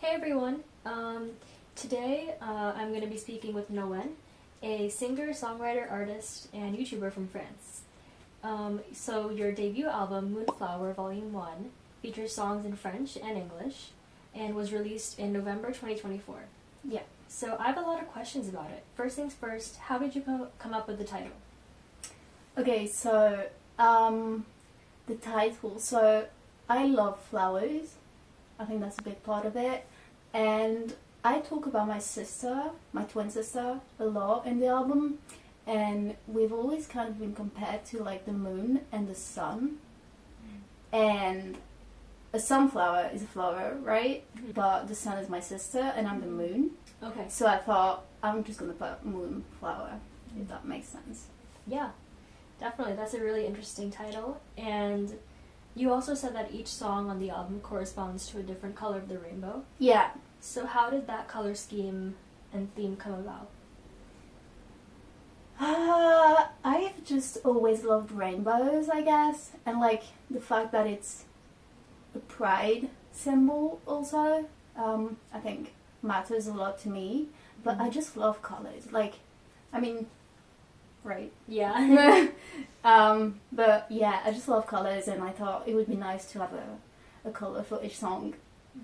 Hey everyone! Today I'm going to be speaking with Nolwenn, a singer, songwriter, artist, and YouTuber from France. So your debut album, Moonflower Volume 1, features songs in French and English, and was released in November 2024. Yeah. So I have a lot of questions about it. First things first, how did you come up with the title? Okay, so the title. So I love flowers. I think that's a big part of it. And I talk about my sister, my twin sister, a lot in the album. And we've always kind of been compared to like the moon and the sun. And a sunflower is a flower, right? Mm-hmm. But the sun is my sister and I'm the moon. Okay. So I thought I'm just going to put moonflower, if that makes sense. Yeah, definitely. That's a really interesting title. And you also said that each song on the album corresponds to a different color of the rainbow. Yeah. So how did that color scheme and theme come about? I've just always loved rainbows, I guess. And like the fact that it's a pride symbol also, I think matters a lot to me. But I just love colors. Like, I mean, right? Yeah. But yeah, I just love colors, and I thought it would be nice to have a color for each song.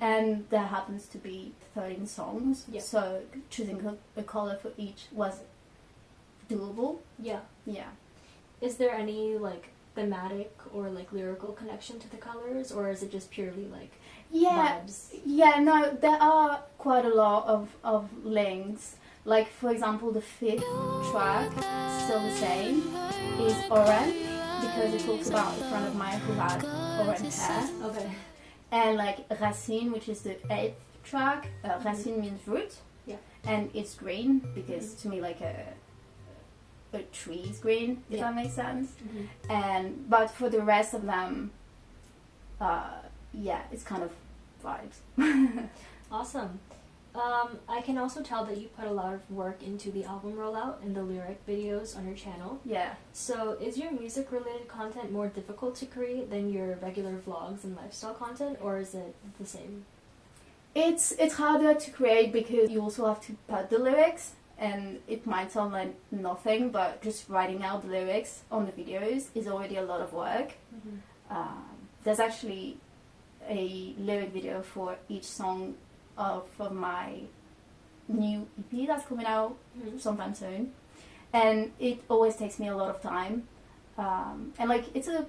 And there happens to be 13 songs, Yeah. so choosing a color for each was doable. Yeah. Yeah. Is there any like thematic or like lyrical connection to the colors, or is it just purely like vibes? Yeah, no, there are quite a lot of links. Like, for example, the 5th track, Still the Same, is orange, because it talks about a friend of mine who had orange hair. Okay. And like Racine, which is the 8th track, Racine means root, Yeah. and it's green, because to me like a tree is green, if Yeah. that makes sense. Mm-hmm. But for the rest of them, yeah, it's kind of vibes. Awesome. I can also tell that you put a lot of work into the album rollout and the lyric videos on your channel. Yeah. So is your music related content more difficult to create than your regular vlogs and lifestyle content, or is it the same? It's harder to create because you also have to put the lyrics, and it might sound like nothing, but just writing out the lyrics on the videos is already a lot of work. Mm-hmm. There's actually a lyric video for each song for my new EP that's coming out sometime soon, and it always takes me a lot of time, and like the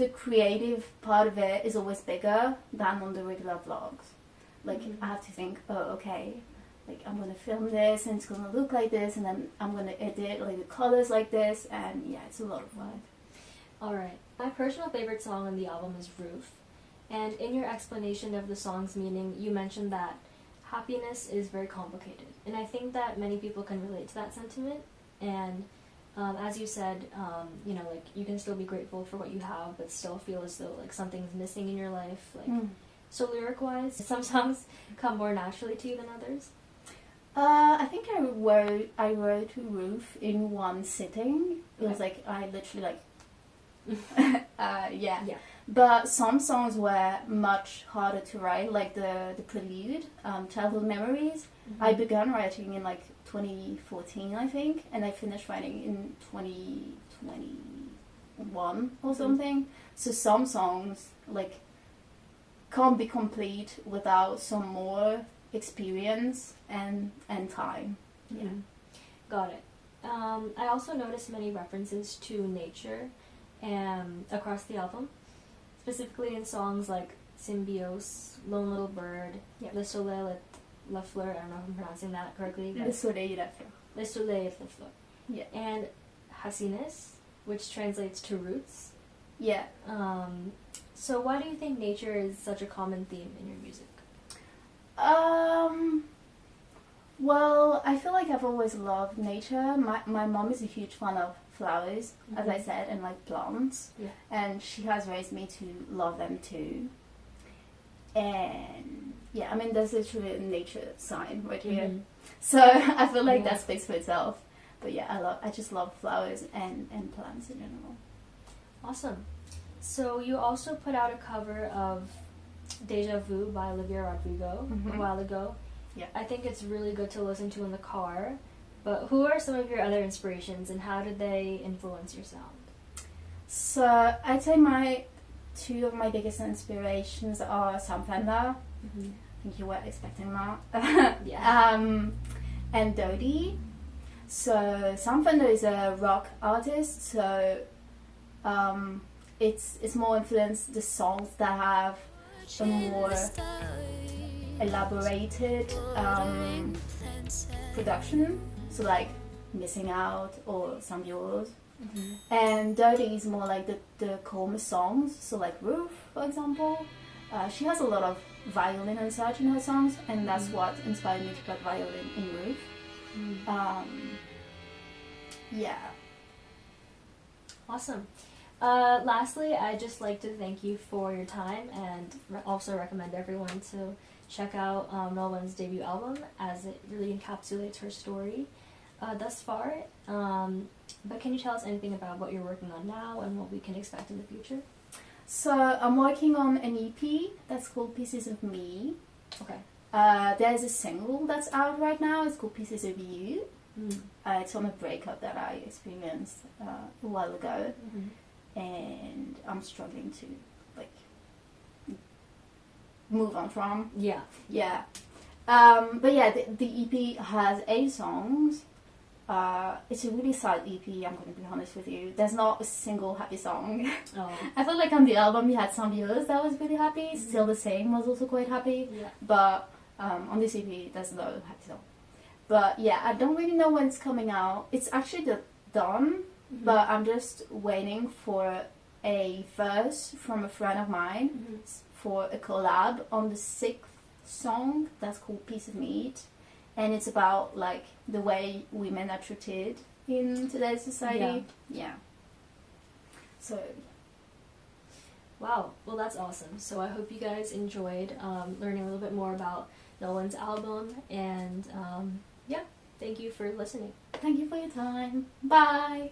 creative part of it is always bigger than on the regular vlogs. Like, I have to think, oh, okay, like I'm gonna film this and it's gonna look like this, and then I'm gonna edit like the colors like this, and yeah, it's a lot of work. Alright. My personal favorite song on the album is Roof. And in your explanation of the song's meaning, you mentioned that happiness is very complicated. And I think that many people can relate to that sentiment. And as you said, like you can still be grateful for what you have, but still feel as though like something's missing in your life. Like, so lyric-wise, some songs come more naturally to you than others? I think I wrote Roof in one sitting. It was like, I literally like, yeah. But some songs were much harder to write, like the prelude, Childhood Memories. Mm-hmm. I began writing in like 2014, I think, and I finished writing in 2021 or something. So some songs like can't be complete without some more experience and time. Yeah. Got it. I also noticed many references to nature across the album, specifically in songs like Symbiose, Lone Little Bird, Le Soleil et la Fleur, I don't know if I'm pronouncing that correctly. Le Soleil et la Fleur. Le Soleil et la Fleur. Yeah. And Racines, which translates to roots. Yeah. So why do you think nature is such a common theme in your music? Well, I feel like I've always loved nature. My mom is a huge fan of flowers, as I said, and like plants. Yeah. And she has raised me to love them too. And yeah, I mean, there's literally a nature sign right here. So I feel like that speaks for itself. But yeah, I just love flowers and plants in general. Awesome. So you also put out a cover of Deja Vu by Olivia Rodrigo a while ago. Yeah. I think it's really good to listen to in the car. But who are some of your other inspirations, and how did they influence your sound? So I'd say two of my biggest inspirations are Sam Fender. I think you were expecting that. Yeah. And Dodie. So Sam Fender is a rock artist, so it's more influenced the songs that have a more elaborated production, so like Missing Out or Some Yours. And Dirty is more like the calmer songs, so like Roof, for example. She has a lot of violin and such in her songs, and that's what inspired me to play violin in Roof. Yeah. Awesome. Lastly, I'd just like to thank you for your time, and also recommend everyone to check out Nolwenn's debut album, as it really encapsulates her story thus far. But can you tell us anything about what you're working on now and what we can expect in the future? So I'm working on an EP that's called Pieces of Me. Okay. There's a single that's out right now. It's called Pieces of You. It's on a breakup that I experienced a while ago, and I'm struggling to move on from. Yeah. But yeah, the EP has 8 songs. It's a really sad EP, I'm going to be honest with you. There's not a single happy song. Oh. I felt like on the album we had Some Years that was really happy. Still the Same was also quite happy. Yeah. But on this EP there's no happy song. But yeah, I don't really know when it's coming out. It's actually done, but I'm just waiting for a verse from a friend of mine for a collab on the 6th song that's called Piece of Meat, and it's about like the way women are treated in today's society. Yeah. So wow, well that's awesome. So I hope you guys enjoyed learning a little bit more about Nolwenn's album, and yeah, thank you for listening. Thank you for your time. Bye.